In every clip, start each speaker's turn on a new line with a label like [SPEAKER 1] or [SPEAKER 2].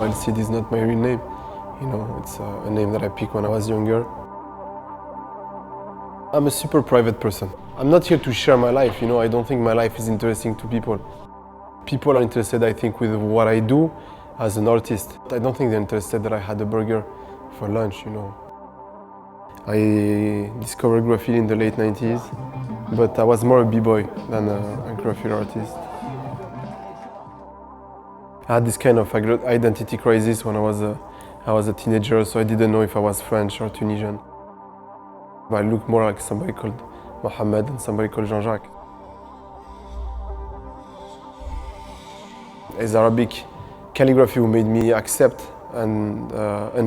[SPEAKER 1] El Cid is not my real name. You know, it's a name that I picked when I was younger. I'm a super private person. I'm not here to share my life, you know, I don't think my life is interesting to people. People are interested, I think, with what I do as an artist. I don't think they're interested that I had a burger for lunch, you know. I discovered graffiti in the late 90s, but I was more a b-boy than a graffiti artist. I had this kind of identity crisis when I was a teenager, so I didn't know if I was French or Tunisian. I looked more like somebody called Mohammed and somebody called Jean-Jacques. It's Arabic calligraphy who made me accept and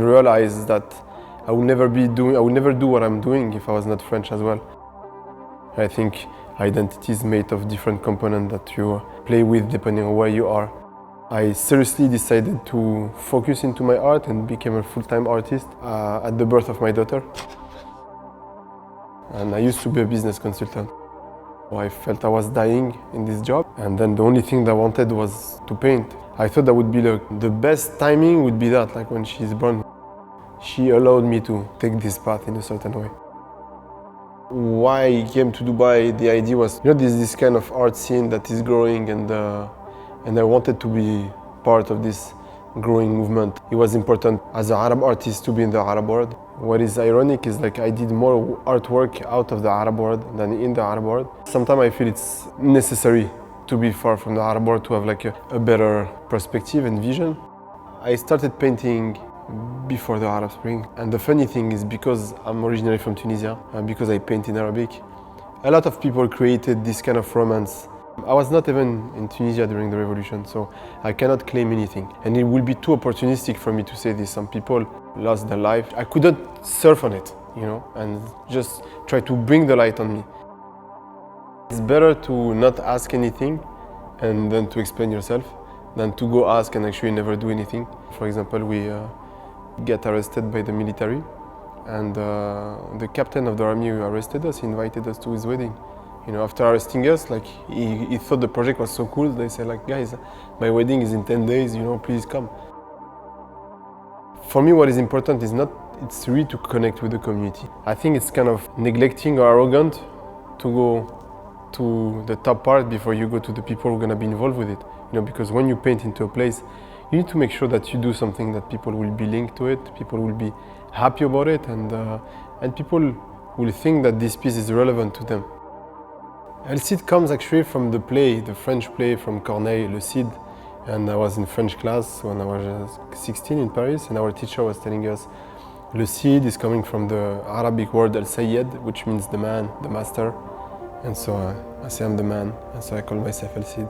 [SPEAKER 1] realize that I would never do what I'm doing if I was not French as well. I think identity is made of different components that you play with depending on where you are. I seriously decided to focus into my art and became a full-time artist at the birth of my daughter. And I used to be a business consultant. I felt I was dying in this job, and then the only thing that I wanted was to paint. I thought that would be the best timing would be that, like when she's born. She allowed me to take this path in a certain way. Why I came to Dubai, the idea was, you know, there's this kind of art scene that is growing, and I wanted to be part of this growing movement. It was important as an Arab artist to be in the Arab world. What is ironic is like I did more artwork out of the Arab world than in the Arab world. Sometimes I feel it's necessary to be far from the Arab world to have like a better perspective and vision. I started painting before the Arab Spring, and the funny thing is because I'm originally from Tunisia and because I paint in Arabic, a lot of people created this kind of romance. I was not even in Tunisia during the revolution, so I cannot claim anything. And it will be too opportunistic for me to say this. Some people lost their life. I couldn't surf on it, you know, and just try to bring the light on me. It's better to not ask anything and then to explain yourself than to go ask and actually never do anything. For example, we get arrested by the military, and the captain of the army who arrested us, he invited us to his wedding. You know, after arresting us, like he thought the project was so cool. They said, like, guys, my wedding is in 10 days. You know, please come. For me, what is important is it's really to connect with the community. I think it's kind of neglecting or arrogant to go to the top part before you go to the people who are gonna be involved with it. You know, because when you paint into a place, you need to make sure that you do something that people will be linked to it, people will be happy about it, and people will think that this piece is relevant to them. El Cid comes actually from the play, the French play from Corneille, Le Cid. And I was in French class when I was 16 in Paris, and our teacher was telling us, Le Cid is coming from the Arabic word Al-Sayyid, which means the man, the master. And so I say I'm the man, and so I call myself El Cid.